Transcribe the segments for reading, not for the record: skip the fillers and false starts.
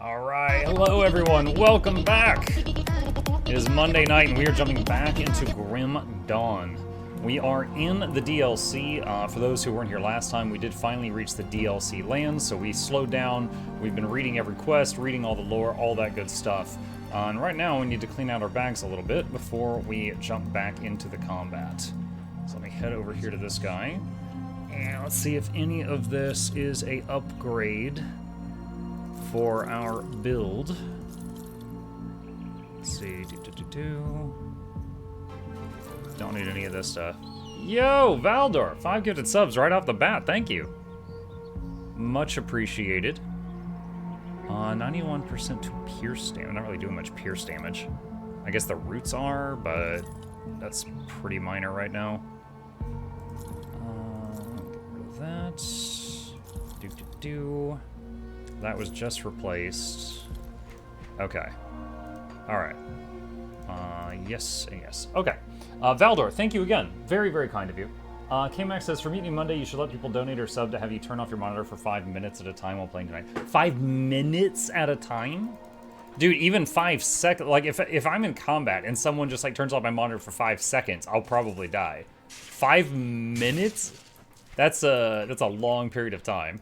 Alright, hello everyone, welcome back! It is Monday night and we are jumping back into Grim Dawn. We are in the DLC. For those who weren't here last time, we did finally reach the DLC lands, so we slowed down. We've been reading every quest, reading all the lore, all that good stuff. And right now we need to clean out our bags a little bit before we jump back into the combat. So let me head over here to this guy. And let's see if any of this is a upgrade for our build. Let's see. Don't need any of this stuff. Yo, Valdor! 5 gifted subs right off the bat. Thank you. Much appreciated. 91% to pierce damage. Not really doing much pierce damage. I guess the roots are, but that's pretty minor right now. Get rid of that. That was just replaced. Okay. Alright. Yes and yes. Okay. Valdor, thank you again. Very, very kind of you. K-Max says, for Mutiny Monday, you should let people donate or sub to have you turn off your monitor for 5 minutes at a time while playing tonight. 5 minutes at a time? Dude, even 5 seconds. Like, if I'm in combat and someone just, like, turns off my monitor for 5 seconds, I'll probably die. 5 minutes? That's a long period of time.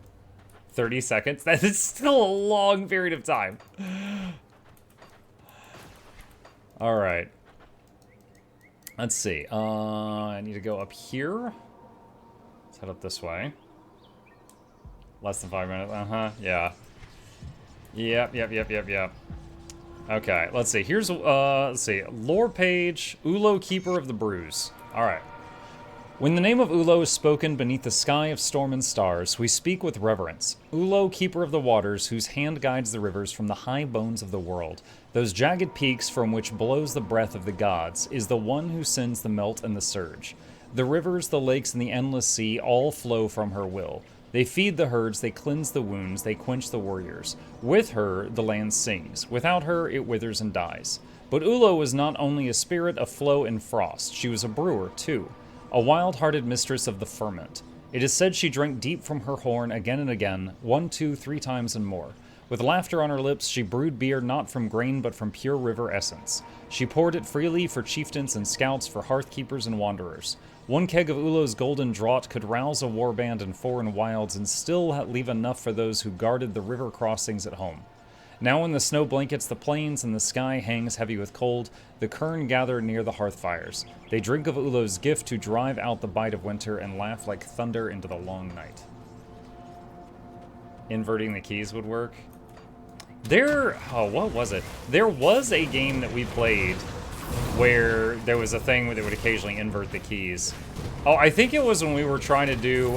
30 seconds? That is still a long period of time. Alright. Let's see. I need to go up here. Let's head up this way. Less than 5 minutes. Yeah. Yep. Okay, let's see. Here's, let's see. Lore page, Ulo, Keeper of the Brews. Alright. When the name of Ulo is spoken beneath the sky of storm and stars, we speak with reverence. Ulo, Keeper of the Waters, whose hand guides the rivers from the high bones of the world, those jagged peaks from which blows the breath of the gods, is the one who sends the melt and the surge. The rivers, the lakes, and the endless sea all flow from her will. They feed the herds, they cleanse the wounds, they quench the warriors. With her, the land sings. Without her, it withers and dies. But Ulo was not only a spirit of flow and frost, she was a brewer, too. A wild-hearted mistress of the ferment. It is said she drank deep from her horn again and again, 1, 2, 3 times and more. With laughter on her lips, she brewed beer not from grain but from pure river essence. She poured it freely for chieftains and scouts, for hearth-keepers and wanderers. 1 keg of Ulo's golden draught could rouse a warband in foreign wilds and still leave enough for those who guarded the river crossings at home. Now when the snow blankets the plains and the sky hangs heavy with cold, the kern gather near the hearth fires. They drink of Ulo's gift to drive out the bite of winter and laugh like thunder into the long night. Inverting the keys would work. What was it? There was a game that we played where there was a thing where they would occasionally invert the keys. Oh, I think it was when we were trying to do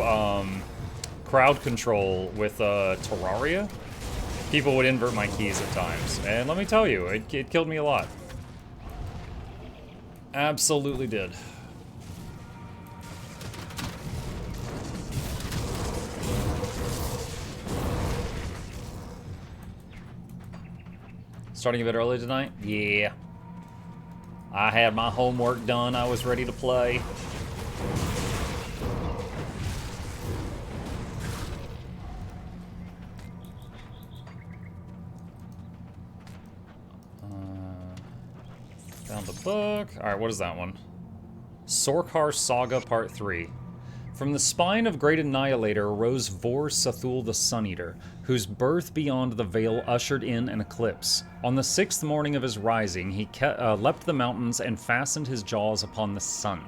crowd control with Terraria. People would invert my keys at times, and let me tell you, it killed me a lot. Absolutely did. Starting a bit early tonight? Yeah. I had my homework done, I was ready to play. Found the book. Alright, what is that one? Sorkar Saga Part 3. From the spine of Great Annihilator arose Vor Sathul the Sun-Eater, whose birth beyond the veil ushered in an eclipse. On the 6th morning of his rising, he leapt the mountains and fastened his jaws upon the sun.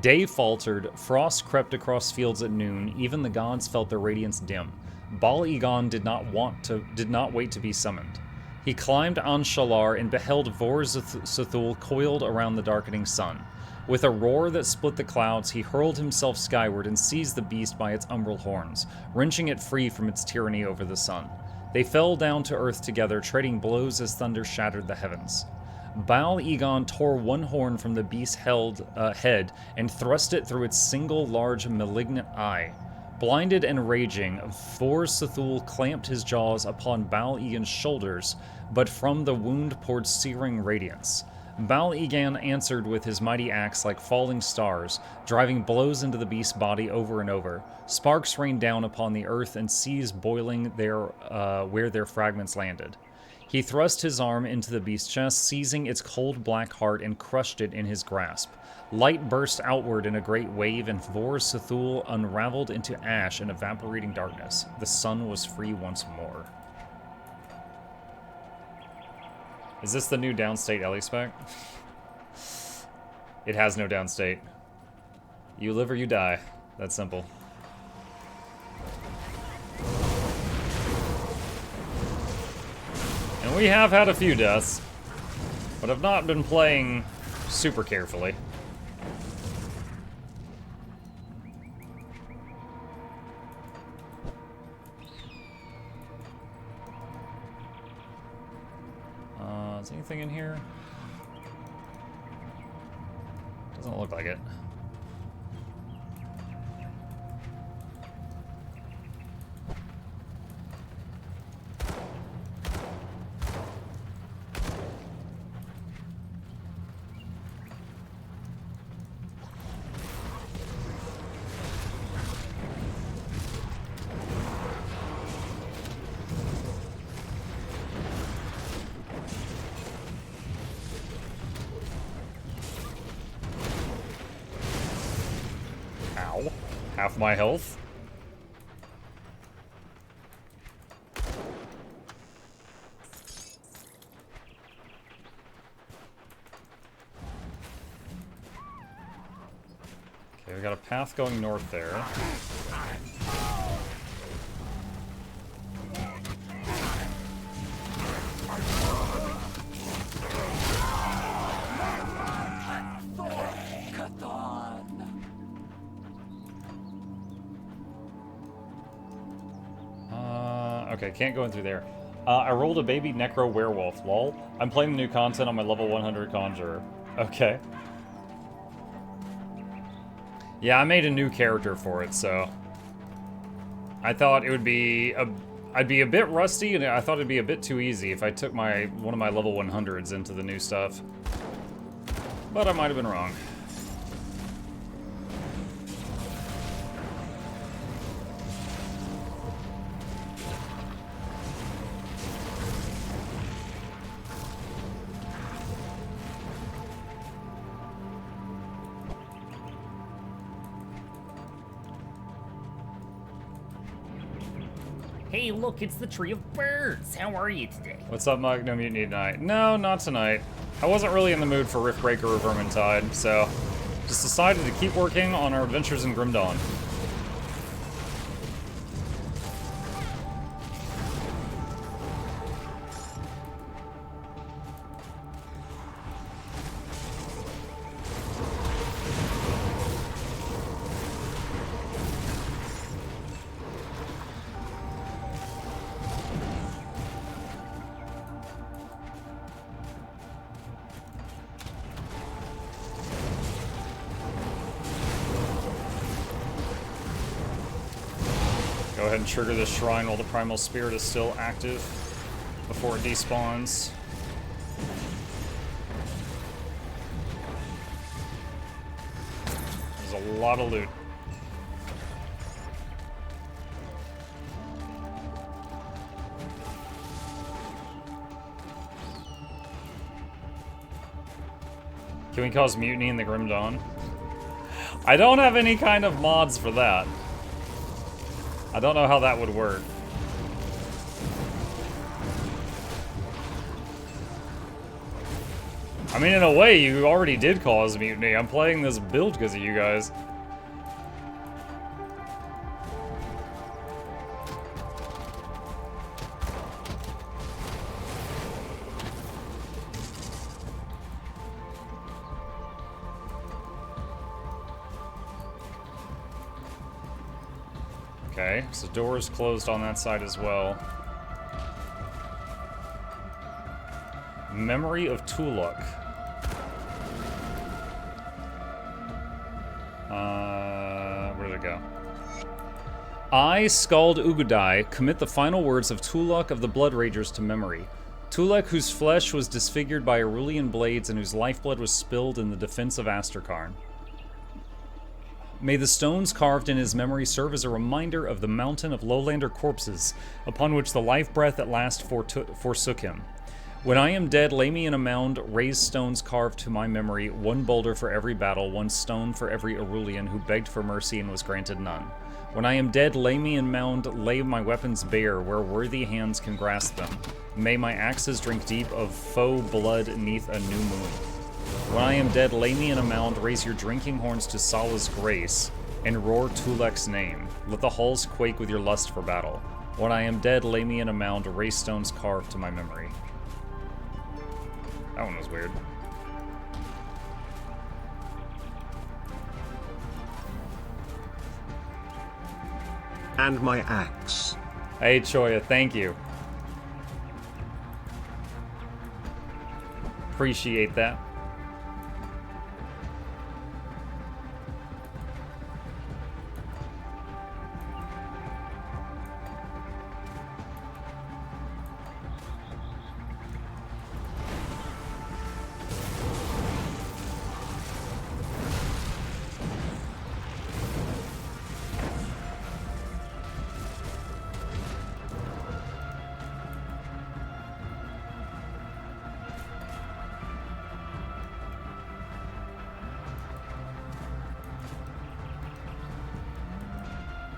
Day faltered, frost crept across fields at noon, even the gods felt their radiance dim. Baal Egon did not wait to be summoned. He climbed Anshalar and beheld Vor Sathul coiled around the darkening sun. With a roar that split the clouds, he hurled himself skyward and seized the beast by its umbral horns, wrenching it free from its tyranny over the sun. They fell down to earth together, trading blows as thunder shattered the heavens. Baal Egon tore one horn from the beast's head and thrust it through its single large malignant eye. Blinded and raging, Vor Sathul clamped his jaws upon Baal Egon's shoulders, but from the wound poured searing radiance. Bal Egan answered with his mighty axe like falling stars, driving blows into the beast's body over and over. Sparks rained down upon the earth and seas boiling there where their fragments landed. He thrust his arm into the beast's chest, seizing its cold black heart and crushed it in his grasp. Light burst outward in a great wave, and Vor Sethul unraveled into ash and evaporating darkness. The sun was free once more. Is this the new downstate Ellie spec? It has no downstate. You live or you die. That's simple. And we have had a few deaths, but I've not been playing super carefully. Is anything in here? Doesn't look like it. Half my health. Okay, we got a path going north there. Okay, can't go in through there. I rolled a baby necro werewolf, lol. I'm playing the new content on my level 100 conjurer. Okay. Yeah, I made a new character for it, so... I thought it would be... I'd be a bit rusty, and I thought it'd be a bit too easy if I took one of my level 100s into the new stuff. But I might have been wrong. Hey, look, it's the Tree of Birds. How are you today? What's up, Mug? No Mutiny tonight. No, not tonight. I wasn't really in the mood for Riftbreaker or Vermintide, so just decided to keep working on our adventures in Grim Dawn. Go ahead and trigger this shrine while the Primal Spirit is still active before it despawns. There's a lot of loot. Can we cause mutiny in the Grim Dawn? I don't have any kind of mods for that. I don't know how that would work. I mean, in a way, you already did cause mutiny. I'm playing this build because of you guys. Okay, so the door is closed on that side as well. Memory of Tuluk. Where did it go? I, Skald Ugudai, commit the final words of Tuluk of the Blood Ragers to memory. Tulek, whose flesh was disfigured by Arulian blades and whose lifeblood was spilled in the defense of Asterkarn. May the stones carved in his memory serve as a reminder of the mountain of lowlander corpses upon which the life breath at last forsook him. When I am dead, lay me in a mound, raise stones carved to my memory, one boulder for every battle, one stone for every Arulian who begged for mercy and was granted none. When I am dead, lay me in mound, lay my weapons bare, where worthy hands can grasp them. May my axes drink deep of foe blood neath a new moon. When I am dead, lay me in a mound, raise your drinking horns to Sala's grace, and roar Tulek's name. Let the halls quake with your lust for battle. When I am dead, lay me in a mound, raise stones carved to my memory. That one was weird. And my axe. Hey, Choya, thank you. Appreciate that.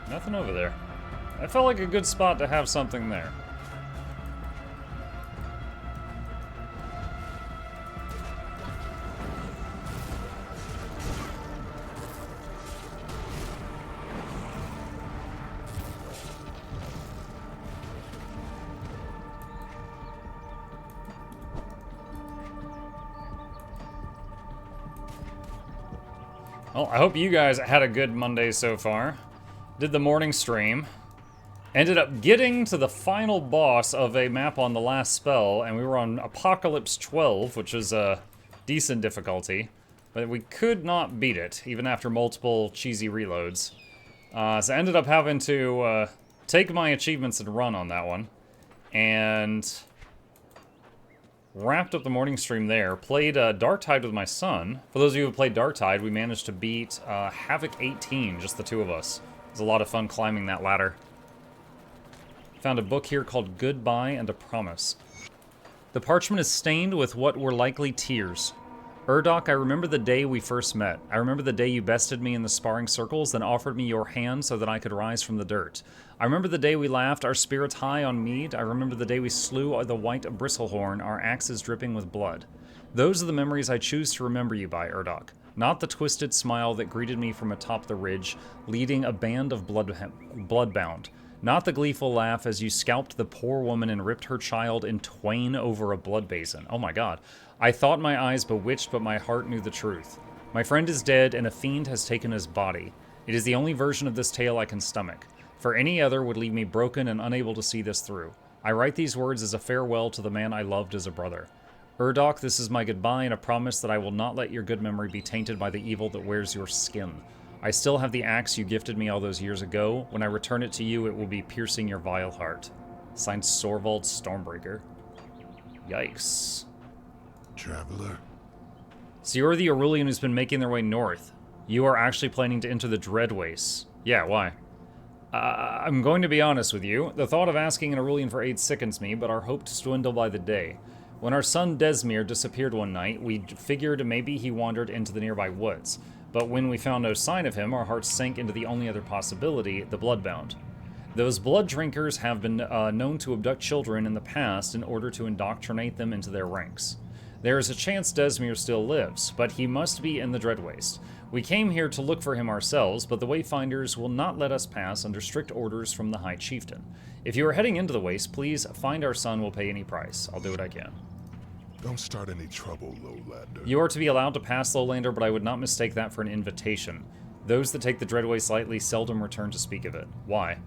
Nothing over there. I felt like a good spot to have something there. Well, I hope you guys had a good Monday so far. Did the morning stream. Ended up getting to the final boss of a map on the last spell, and we were on Apocalypse 12, which is a decent difficulty. But we could not beat it, even after multiple cheesy reloads. So I ended up having to take my achievements and run on that one. And wrapped up the morning stream there. Played Darktide with my son. For those of you who played Darktide, we managed to beat Havoc 18, just the two of us. It was a lot of fun climbing that ladder. Found a book here called Goodbye and a Promise. The parchment is stained with what were likely tears. Urdok, I remember the day we first met. I remember the day you bested me in the sparring circles, then offered me your hand so that I could rise from the dirt. I remember the day we laughed, our spirits high on mead. I remember the day we slew the white bristlehorn, our axes dripping with blood. Those are the memories I choose to remember you by, Urdok. Not the twisted smile that greeted me from atop the ridge, leading a band of bloodbound. Not the gleeful laugh as you scalped the poor woman and ripped her child in twain over a blood basin. Oh my god. I thought my eyes bewitched, but my heart knew the truth. My friend is dead, and a fiend has taken his body. It is the only version of this tale I can stomach, for any other would leave me broken and unable to see this through. I write these words as a farewell to the man I loved as a brother. Urdok, this is my goodbye and a promise that I will not let your good memory be tainted by the evil that wears your skin. I still have the axe you gifted me all those years ago. When I return it to you, it will be piercing your vile heart. Signed, Sorvald Stormbreaker. Yikes. Traveler. So you're the Arulian who's been making their way north. You are actually planning to enter the Dread Wastes. Yeah, why? I'm going to be honest with you. The thought of asking an Arulian for aid sickens me, but our hopes dwindle by the day. When our son Desmir disappeared one night, we figured maybe he wandered into the nearby woods. But when we found no sign of him, our hearts sank into the only other possibility, the Bloodbound. Those blood drinkers have been known to abduct children in the past in order to indoctrinate them into their ranks. There is a chance Desmir still lives, but he must be in the Dreadwaste. We came here to look for him ourselves, but the Wayfinders will not let us pass under strict orders from the High Chieftain. If you are heading into the Waste, please find our son. We'll pay any price. I'll do what I can. Don't start any trouble, Lowlander. You are to be allowed to pass, Lowlander, but I would not mistake that for an invitation. Those that take the Dreadwaste lightly seldom return to speak of it. Why?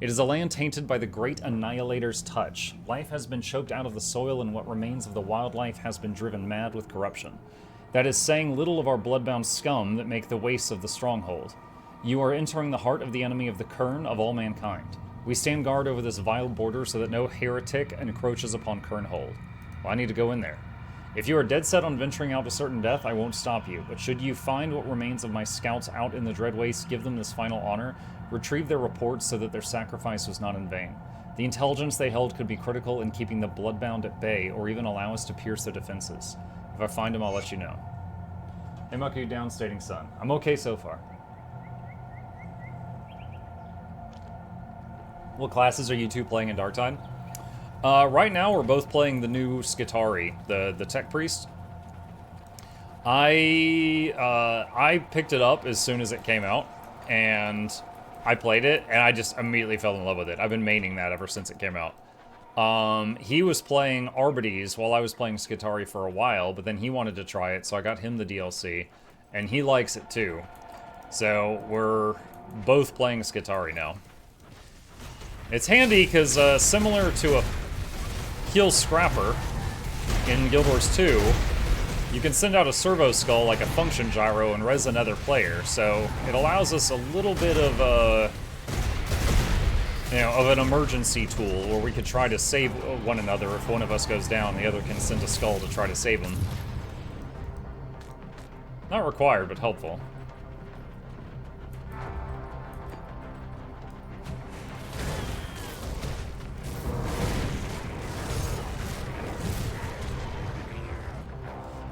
It is a land tainted by the Great Annihilator's touch. Life has been choked out of the soil, and what remains of the wildlife has been driven mad with corruption. That is saying little of our bloodbound scum that make the wastes of the stronghold. You are entering the heart of the enemy of the Kern of all mankind. We stand guard over this vile border so that no heretic encroaches upon Kernhold. Well, I need to go in there. If you are dead set on venturing out to certain death, I won't stop you. But should you find what remains of my scouts out in the Dread Waste, give them this final honor. Retrieve their reports so that their sacrifice was not in vain. The intelligence they held could be critical in keeping the Bloodbound at bay, or even allow us to pierce their defenses. If I find them, I'll let you know. Hey, Muku, downstating sun. I'm okay so far. What classes are you two playing in Darktide? Right now, we're both playing the new Skitari, the Tech Priest. I picked it up as soon as it came out, and I played it, and I just immediately fell in love with it. I've been maining that ever since it came out. He was playing Arbites while I was playing Skitari for a while, but then he wanted to try it, so I got him the DLC, and he likes it too. So we're both playing Skitari now. It's handy because, similar to a Heal Scrapper in Guild Wars 2, you can send out a servo skull like a function gyro and res another player, so it allows us a little bit of a, of an emergency tool where we could try to save one another. If one of us goes down, the other can send a skull to try to save him. Not required, but helpful.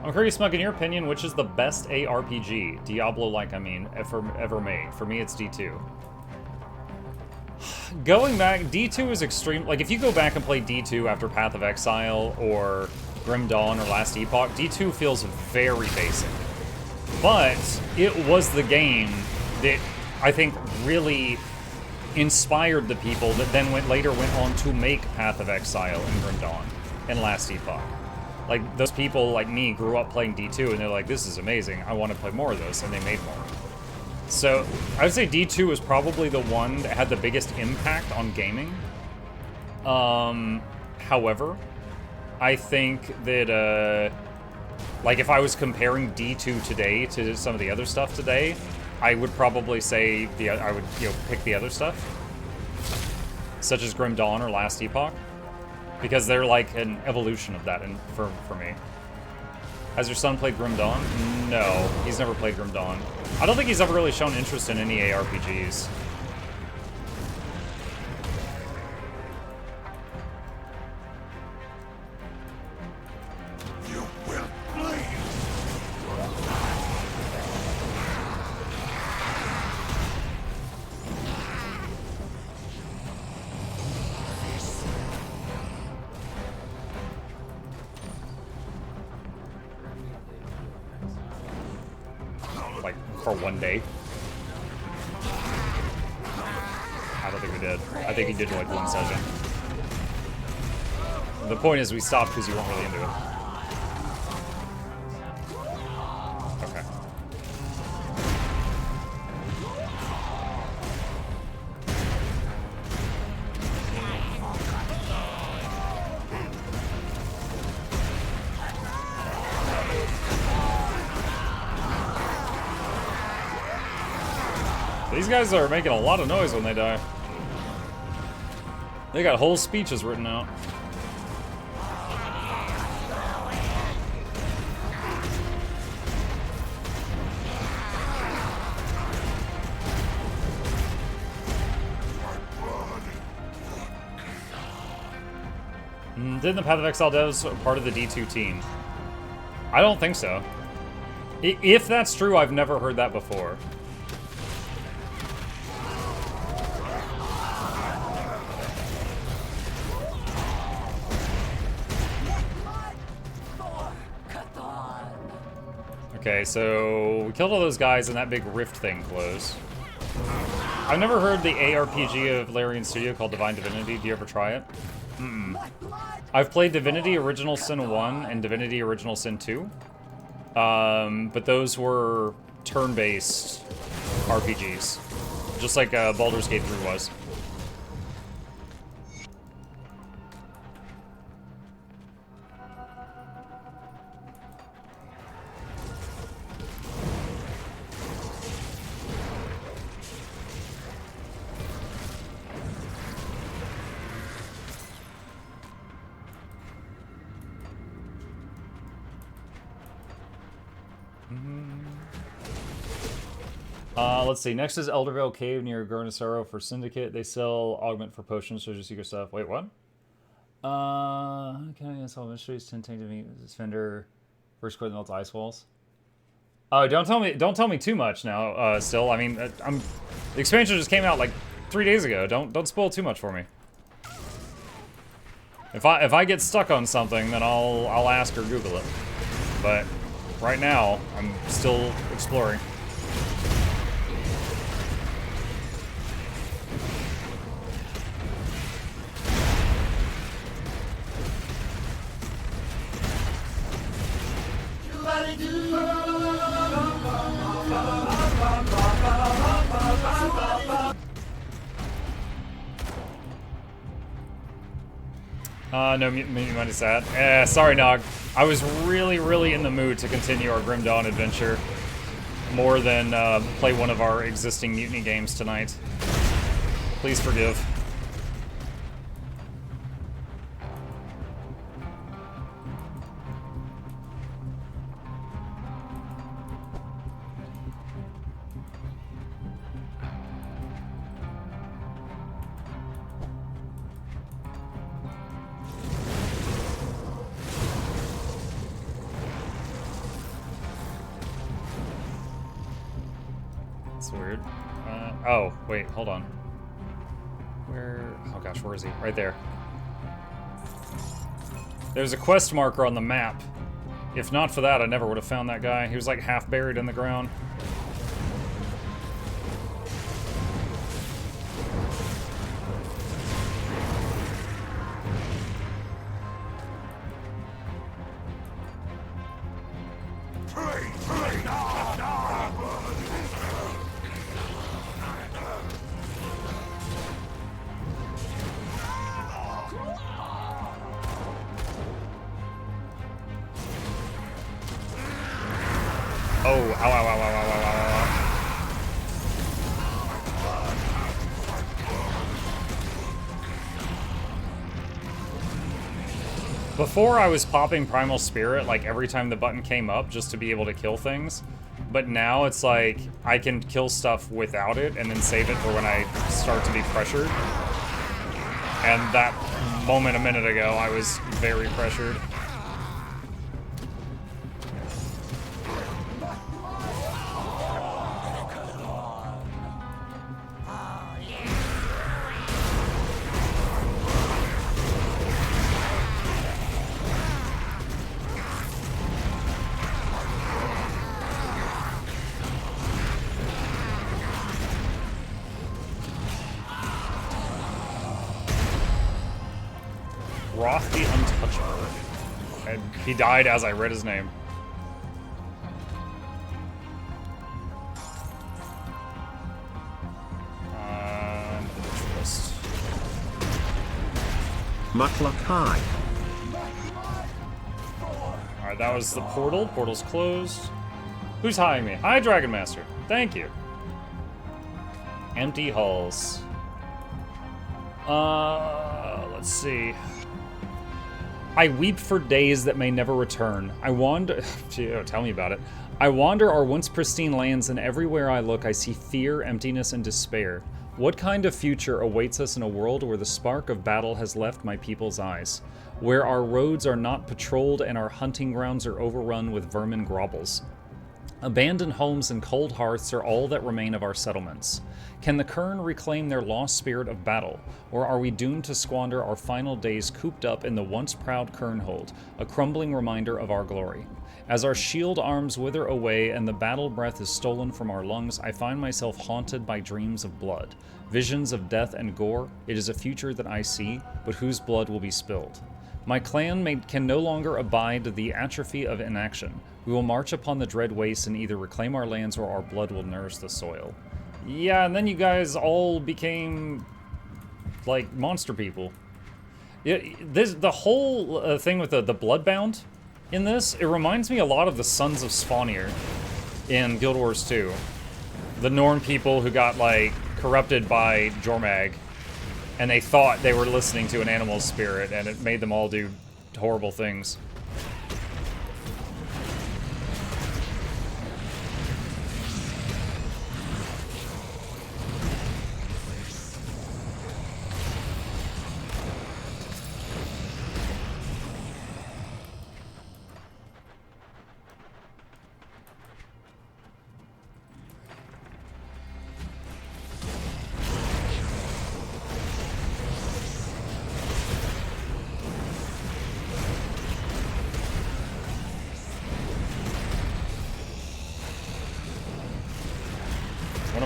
I'm curious, Smug, in your opinion, which is the best ARPG, Diablo-like, I mean, ever made? For me, it's D2. Going back, D2 is extreme. Like, if you go back and play D2 after Path of Exile or Grim Dawn or Last Epoch, D2 feels very basic. But it was the game that I think really inspired the people that then later went on to make Path of Exile and Grim Dawn and Last Epoch. Like, those people like me grew up playing D2 and they're like, this is amazing, I want to play more of this, and they made more. So, I would say D2 was probably the one that had the biggest impact on gaming. However, I think that, like, if I was comparing D2 today to some of the other stuff today, I would probably say, I would, pick the other stuff. Such as Grim Dawn or Last Epoch. Because they're like an evolution of that for me. Has your son played Grim Dawn? No, he's never played Grim Dawn. I don't think he's ever really shown interest in any ARPGs. You will bleed. Like, for one day. I don't think we did. I think he did like one session. The point is we stopped because you weren't really into it. Okay. These guys are making a lot of noise when they die. They got whole speeches written out. Didn't the Path of Exile devs part of the D2 team? I don't think so. If that's true, I've never heard that before. Okay, so we killed all those guys and that big rift thing closed. I've never heard the ARPG of Larian Studio called Divine Divinity. Do you ever try it? I've played Divinity Original Sin 1 and Divinity Original Sin 2. But those were turn-based RPGs. Just like Baldur's Gate 3 was. Let's see. Next is Eldervale Cave near Garnisaro for Syndicate. They sell augment for potions, so just secret stuff. Wait, what? Can I solve mysteries? Tempting to meet this Fender. First quit melt ice walls. Oh, don't tell me too much now. Still, I mean, the expansion just came out like 3 days ago. Don't spoil too much for me. If I get stuck on something, then I'll ask or Google it. But right now, I'm still exploring. No, Mutiny Money sad. Sorry, Nog. I was really in the mood to continue our Grim Dawn adventure. More than play one of our existing Mutiny games tonight. Please forgive. Weird. Oh, wait, hold on. Where? Oh gosh, where is he? Right there. There's a quest marker on the map. If not for that, I never would have found that guy. He was like half buried in the ground. Oh, ow, ow, ow, ow, ow, ow, ow. Before I was popping Primal Spirit like every time the button came up just to be able to kill things. But now it's like I can kill stuff without it and then save it for when I start to be pressured. And that moment a minute ago, I was very pressured. Roth the Untouchable. And he died as I read his name. Mukluk high. Alright, that was the portal. Portal's closed. Who's hiring me? Hi, Dragon Master. Thank you. Empty halls. Let's see. I weep for days that may never return. I wander... tell me about it. I wander our once pristine lands, and everywhere I look, I see fear, emptiness, and despair. What kind of future awaits us in a world where the spark of battle has left my people's eyes? Where our roads are not patrolled and our hunting grounds are overrun with vermin grovels? Abandoned homes and cold hearths are all that remain of our settlements. Can the Kern reclaim their lost spirit of battle, or are we doomed to squander our final days cooped up in the once proud Kernhold, a crumbling reminder of our glory? As our shield arms wither away and the battle breath is stolen from our lungs, I find myself haunted by dreams of blood. Visions of death and gore. It is a future that I see, but whose blood will be spilled? My clan can no longer abide the atrophy of inaction. We will march upon the dread wastes and either reclaim our lands or our blood will nourish the soil. Yeah, and then you guys all became, like, monster people. The whole thing with the Bloodbound in this, it reminds me a lot of the Sons of Svanir in Guild Wars 2. The Norn people who got, like, corrupted by Jormag, and they thought they were listening to an animal spirit, and it made them all do horrible things.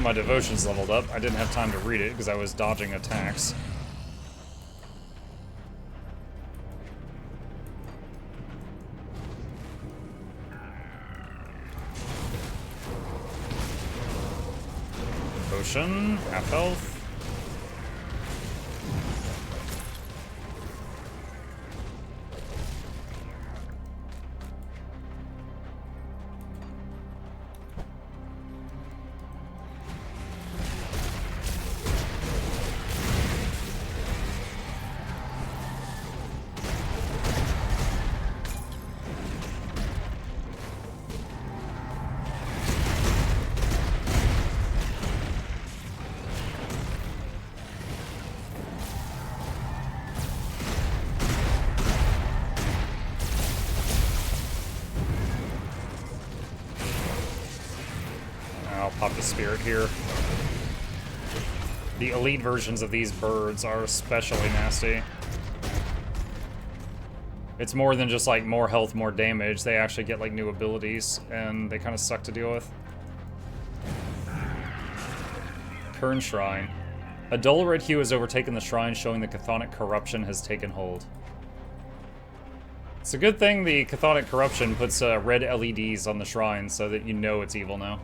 Well, my devotion's leveled up. I didn't have time to read it because I was dodging attacks. Devotion, half health. I'll pop the spirit here. The elite versions of these birds are especially nasty. It's more than just like more health, more damage. They actually get like new abilities, and they kind of suck to deal with. Kern Shrine. A dull red hue has overtaken the shrine, showing the chthonic corruption has taken hold. It's a good thing the chthonic corruption puts red LEDs on the shrine so that you know it's evil now.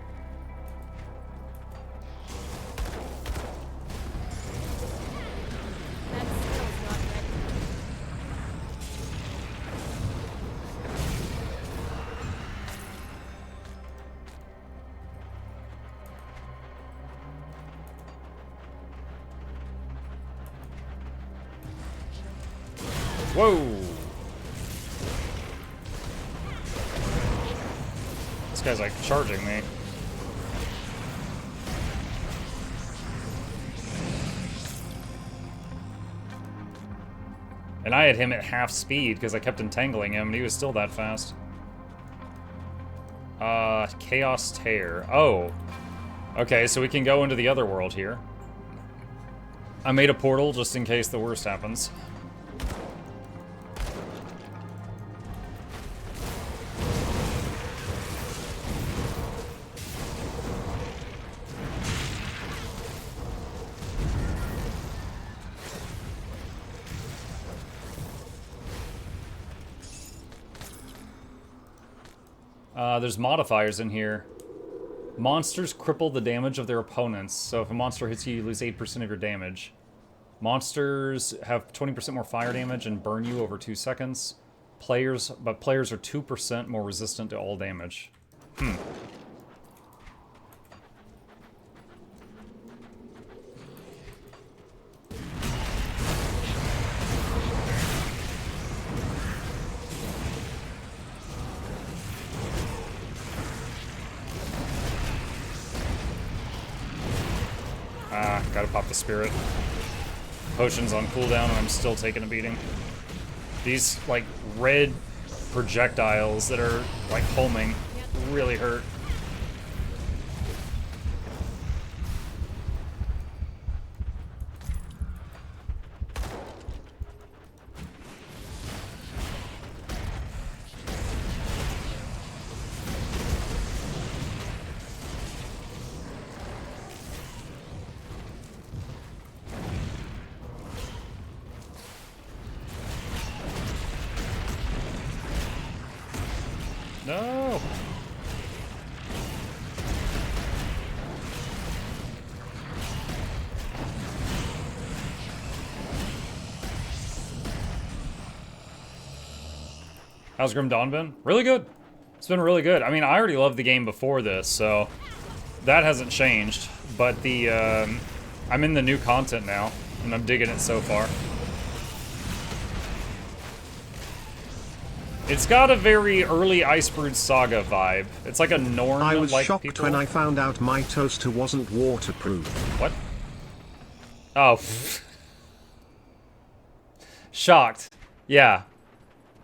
Whoa! This guy's like charging me. And I had him at half speed because I kept entangling him and he was still that fast. Chaos Tear. Oh. Okay, so we can go into the other world here. I made a portal just in case the worst happens. There's modifiers in here. Monsters cripple the damage of their opponents, so if a monster hits you, you lose 8% of your damage. Monsters have 20% more fire damage and burn you over 2 seconds. Players are 2% more resistant to all damage. Gotta pop the spirit. Potion's on cooldown and I'm still taking a beating. These, like, red projectiles that are, like, homing really hurt. No! How's Grim Dawn been? Really good. It's been really good. I mean, I already loved the game before this, so that hasn't changed. But the, I'm in the new content now, and I'm digging it so far. It's got a very early Icebrood Saga vibe. It's like a Norn like I was shocked people. when I found out my toaster wasn't waterproof. What? Oh. Shocked. Yeah.